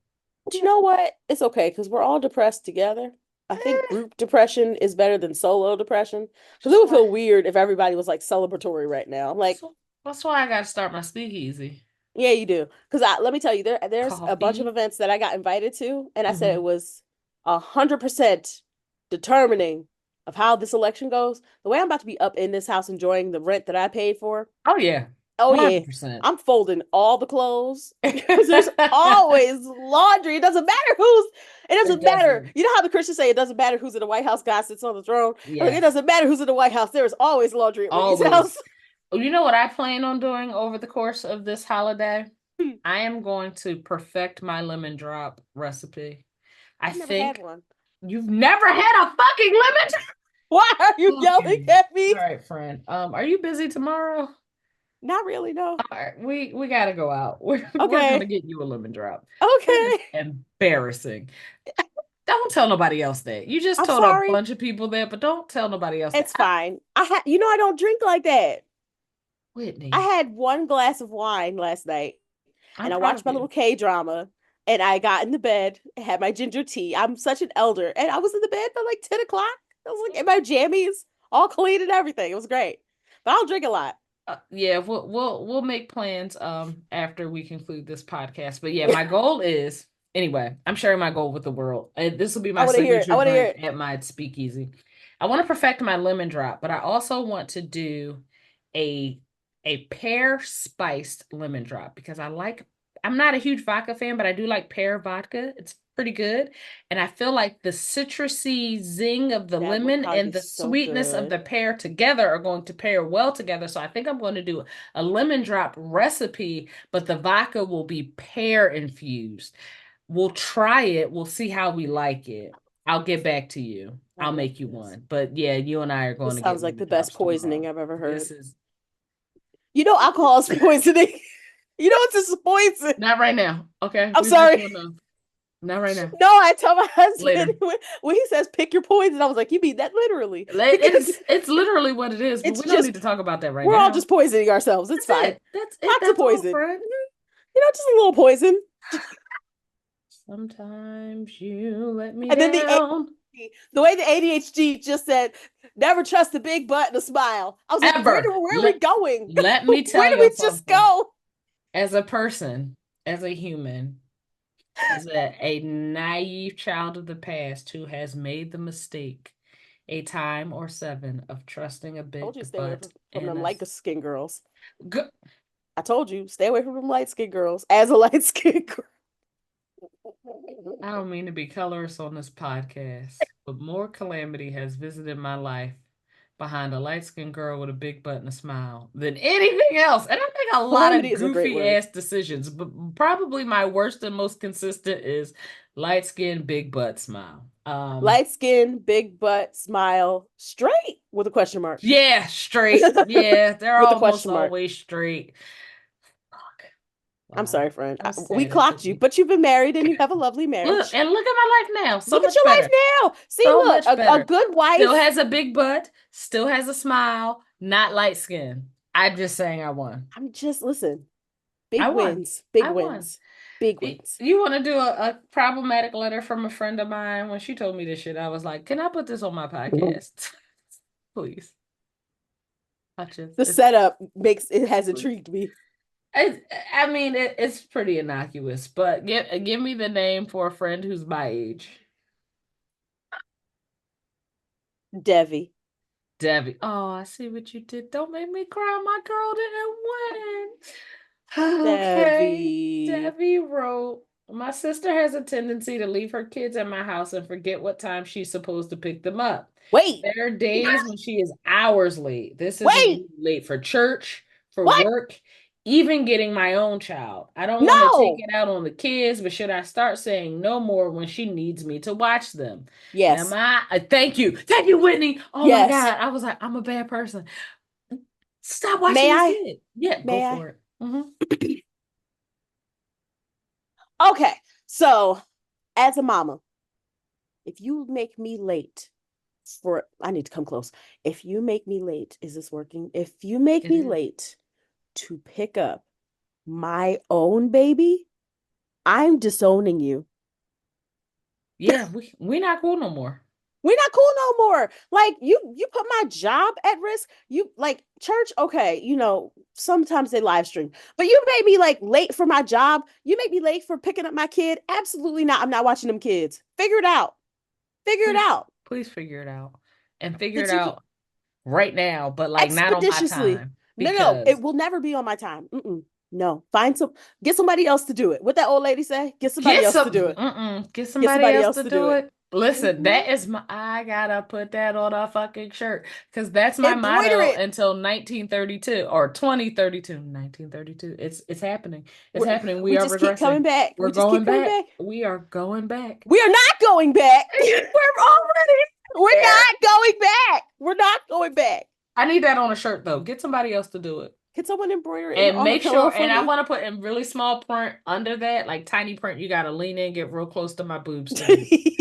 you know what? It's okay because we're all depressed together. I think Eh, group depression is better than solo depression because it that's would why feel weird if everybody was like celebratory right now. I'm like, so that's why I gotta start my speakeasy. yeah, you do. Because let me tell you, there's a bunch of Coffee. events that I got invited to, and I said it Hmm. was 100% determining of how this election goes. The way I'm about to be up in this house enjoying the rent that I paid for. Oh yeah, Oh yeah, 100%. I'm folding all the clothes because there's always laundry. It doesn't matter who's. It It doesn't matter. doesn't. You know how the Christians say it doesn't matter who's in the White House, God sits on the throne. Like, it Yes, doesn't matter who's in the White House. There is always laundry at Whitney's always. house. You know what I plan on doing over the course of this holiday? I am going to perfect my lemon drop recipe. I I've never had think one. you've never had a fucking lemon Why are you drop. yelling Okay. at me? All right, friend. Are you busy tomorrow? Not really, no. All right, we gotta go out. We're gonna Okay. get you a lemon drop. That is Okay. embarrassing. Don't tell nobody else that. You just I'm told a sorry. bunch of people that, but don't tell nobody else that. It's fine. I don't drink like that. I Whitney, had one glass of wine last night I'm and I proud watched of my you. little K drama and I got in the bed and had my ginger tea. I'm such an elder. And I was in the bed by like 10 o'clock. I was like in my jammies, all clean and everything. It was great. But I'll drink a lot. Yeah, we'll make plans after we conclude this podcast. But yeah, my goal is anyway, I'm sharing my goal with the world. This will be I my want to hear it. I signature want to hear drink it. at my speakeasy. I want to perfect my lemon drop, but I also want to do a a pear spiced lemon drop because I'm not a huge vodka fan, but I do like pear vodka. It's pretty good. And I feel like the citrusy zing of the That would lemon probably and be the so sweetness of good. the pear together are going to pair well together. So I think I'm going to do a lemon drop recipe, but the vodka will be pear infused. We'll try it. We'll see how we like it. I'll get back to you. I I'll love make you this. one. But yeah, you and I are going This to get sounds like lemon the best drops poisoning tomorrow. I've ever heard. This is You know, alcohol is poisoning. You know, it's just poison. not right now. Okay. I'm We're just sorry. going to, not right now. No, I tell my husband Later. when he says pick your poison, I was like, you mean that literally? Because It's literally what it is, but it's we don't just need to talk about that right we're all now. just poisoning ourselves. It's That's fine. it. That's it. Lots of That's all, poison. friend. Just a little poison. Sometimes you let me And then the down. ADHD, the way the ADHD just said, never trust a big butt and a smile. I was like, Ever. where are we going? Let me Where tell do you we just something. go? As a person, as a human, as a naive child of the past who has made the mistake a time or seven of trusting a I told you big stay away butt from and them a light skin girls. g- I told you stay away from them light skin girls. As a light skin girl, I don't mean to be colorist on this podcast, but more calamity has visited my life behind a light-skinned girl with a big butt and a smile than anything else. And I make a lot calamity of is a great goofy word. ass decisions, but probably my worst and most consistent is light-skinned, big butt smile. Light skin, big butt, smile, straight with a question mark. Yeah, straight. Yeah, they're With a almost question mark. always straight. Fuck. I'm Wow. sorry, friend. That was We sad. It took clocked you, me. but you've been married and you have a lovely Look, marriage. and look at my life now. So Look at much your life better. now. See, So look, much a better. good Still wife. has a big butt, still has a smile, not light skin. I'm just saying I won. I'm just, listen, I big won. wins, big I won. wins. Big ones. You want to do a problematic letter from a friend of mine? When she told me this shit, I was like, "Can I put this on my podcast, please?" I just, The setup makes it has intrigued me. it, I mean, it's pretty innocuous, but give me the name for a friend who's my age. Devi. Debbie. Oh, I see what you did. Don't make me cry. My girl didn't win. Okay. Devi. Debbie wrote, my sister has a tendency to leave her kids at my house and forget what time she's supposed to pick them up. Wait. There are days when she is hours late. This is Wait. late for church, for What? work, even getting my own child. I don't want to take No. it out on the kids, but should I start saying no more when she needs me to watch them? Am Yes. I? Thank you. Thank you, Whitney. Oh my Yes. God. I was like, I'm a bad person. Stop watching May this I? kid. Yeah, go May for I? it. Hmm. Okay. So, as a mama, if you make me late for, I need to come close. If you make me late, is this working? If you make It me is. late to pick up my own baby, I'm disowning you. Yeah, we not cool no more. We're not cool no more. Like you put my job at risk. You like church, okay, sometimes they live stream. But you made me like late for my job. You make me late for picking up my kid. Absolutely not. I'm not watching them kids. Figure it out. Figure it Please, out. please figure it out. And figure it That you can out right now, but like not on my expeditiously. time No, no, it because will never be on my time. Mm-mm. No, get somebody else to do it. What that old lady say? Get somebody get else to some do it. get Get somebody somebody else else to to do do it. it. Listen, Mm-hmm. that is my I gotta put that on a fucking shirt because that's my Embroider motto it. until 1932 or 2032. 1932. It's happening. It's We're, happening. We we are just keep coming regressing. back. We're We just keep going coming back. back. We are going back. We are not going back. We're already We're there. not going back. We're not going back. I need that on a shirt though. Get somebody else to do it. Can someone embroider it And on a make pillow sure, for and I me? want to put in really small print under that, like tiny print. You got to lean in, get real close to my boobs to read.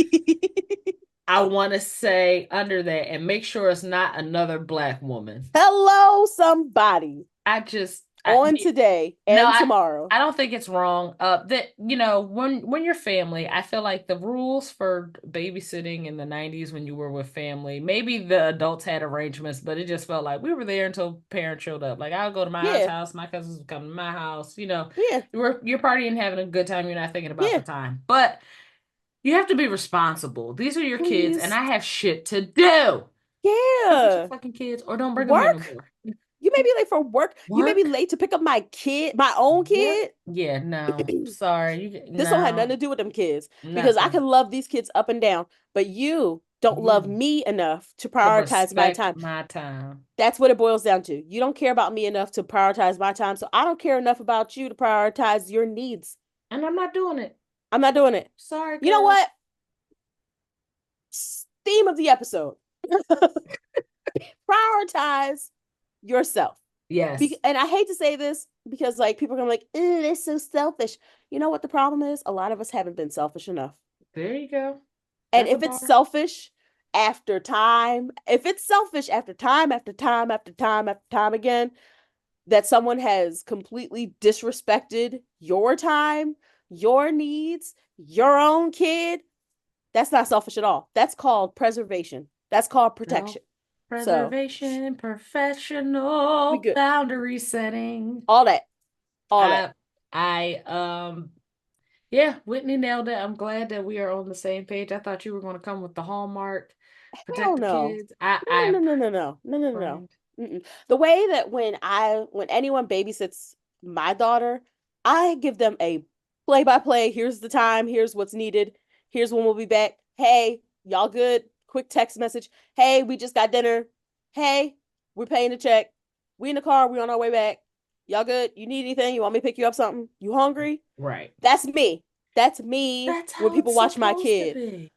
I want to say under that and make sure it's not another black woman. Hello, somebody I just, on today no, and tomorrow. I don't think it's wrong. That when you're family, I feel like the rules for babysitting in the 90's when you were with family, maybe the adults had arrangements, but it just felt like we were there until parents showed up. Like I'll go to my aunt's Yeah, house, my cousins would come to my house. yeah, You're partying, having a good time. You're not thinking about yeah. the time, but you have to be responsible. These are your kids, and Please. I have shit to do. Go get your Yeah. fucking kids, or don't bring them here no Work. more. You may be late for work. You may be Work. late to pick up my kid, my own Work? kid. Yeah, no. Sorry. This don't have nothing No. to do with them kids because I Nothing. can love these kids up and down, but you don't love You me enough to to prioritize my respect time. my time. That's what it boils down to. You don't care about me enough to prioritize my time, so I don't care enough about you to prioritize your needs. And I'm not doing it. I'm not doing it. Sorry, You know girl. what? Theme of the episode. Prioritize yourself. Yes. And I hate to say this because like people are gonna be like, it's so selfish. You know what the problem is? A lot of us haven't been selfish enough. There you go. And That's a if it's bar. selfish after time, if it's selfish after time after time after time after time again, that someone has completely disrespected your time, your needs, your own kid, that's not selfish at all. That's called preservation. That's called protection. So Self-preservation, we professional good. boundary setting. All that. All that. I I Yeah, Whitney nailed it. I'm glad that we are on the same page. I thought you were going to come with the Hallmark, protect Hell the no. kids. No, I no, no, no, no, no, no, no, no. friend. Mm-mm. The way that when anyone babysits my daughter, I give them a play by play. Here's the time. Here's what's needed. Here's when we'll be back. Hey, y'all good? Quick text message. Hey, we just got dinner. Hey, we're paying the check. We in the car. We on our way back. Y'all good? You need anything? You want me to pick you up something? You hungry? Right. That's me. That's me That's when how people it's watch my supposed to kid. be.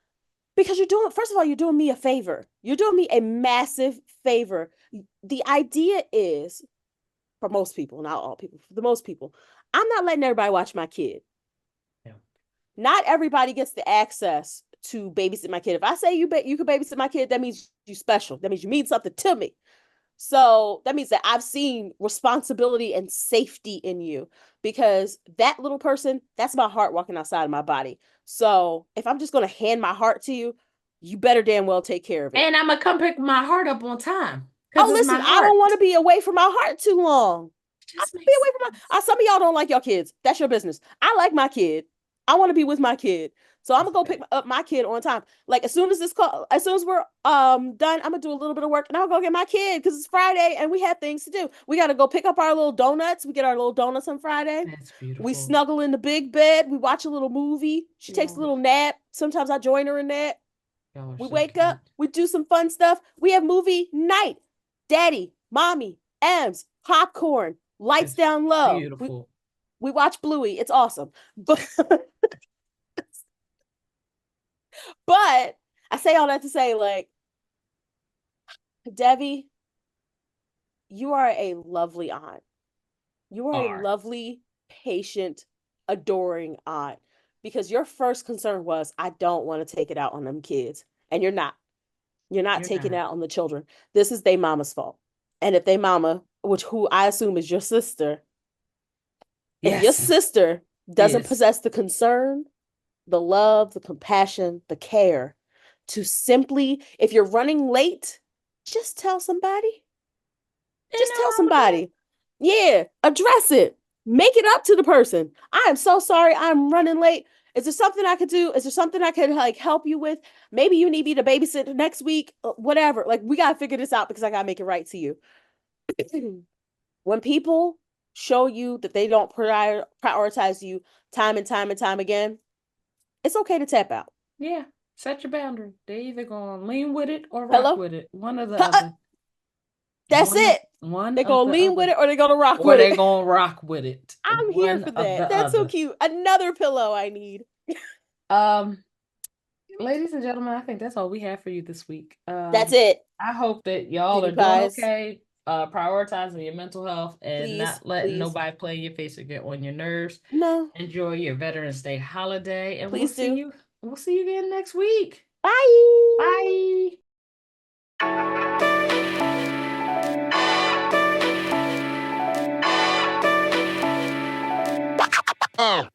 Because first of all, you're doing me a favor. You're doing me a massive favor. The idea is, for most people, not all people, for the most people, I'm not letting everybody watch my kid. Yeah. Not everybody gets the access to babysit my kid. If I say you could babysit my kid, that means you special. That means you mean something to me. So that means that I've seen responsibility and safety in you, because that little person, that's my heart walking outside of my body. So if I'm just going to hand my heart to you, you better damn well take care of it. And I'm gonna come pick my heart up on time because Oh, it's my listen, I don't heart. want to be away from my heart too long. It I just want to be makes away from sense. some of y'all don't like your kids. That's your business. I like my kid. I want to be with my kid. So I'm That's gonna go pick fair. up my kid on time. Like as soon as this call, as soon as we're done, I'm gonna do a little bit of work and I'll go get my kid because it's Friday and we have things to do. We gotta go pick up our little donuts. We get our little donuts on Friday. That's We beautiful. snuggle in the big bed. We watch a little movie. She takes a Y'all, little nap. Sometimes I join her in that. y'all are We so wake up, cute. we do some fun stuff. We have movie night. Daddy, mommy, Ems, popcorn, lights It's down low. beautiful. We watch Bluey. It's awesome. But but I say all that to say, like, Debbie, you are a lovely aunt. You are a Are. lovely, patient, adoring aunt. Because your first concern was, I don't want to take it out on them kids. And you're not. You're not You're taking it not. out on the children. This is their mama's fault. And if they mama, which who I assume is your sister, if your Yes, sister doesn't is. possess the concern, the love, the compassion, the care to simply, if you're running late, just tell somebody. Ain't Just nothing tell wrong with that. somebody. Yeah, address it. Make it up to the person. I am so sorry. I'm running late. Is there something I could do? Is there something I could like help you with? Maybe you need me to babysit next week. Whatever. Like we gotta figure this out because I gotta make it right to you. When people show you that they don't prioritize you time and time and time again, it's okay to tap out. Yeah, set your boundary. They're either gonna lean with it or rock Hello? with it. One or the other. That's it. One They're of gonna the lean with other. it or they're gonna rock Or with they're it. gonna rock with it. I'm here One for of that. the That's so other. cute. Another pillow I need. Um, Ladies and gentlemen, I think that's all we have for you this week. That's it. I hope that y'all Cutie are doing pies. okay, prioritizing your mental health and Please, not letting please. nobody play in your face or get on your nerves. No, Enjoy your Veterans Day holiday, and please do. we'll see you again next week. Bye. Bye.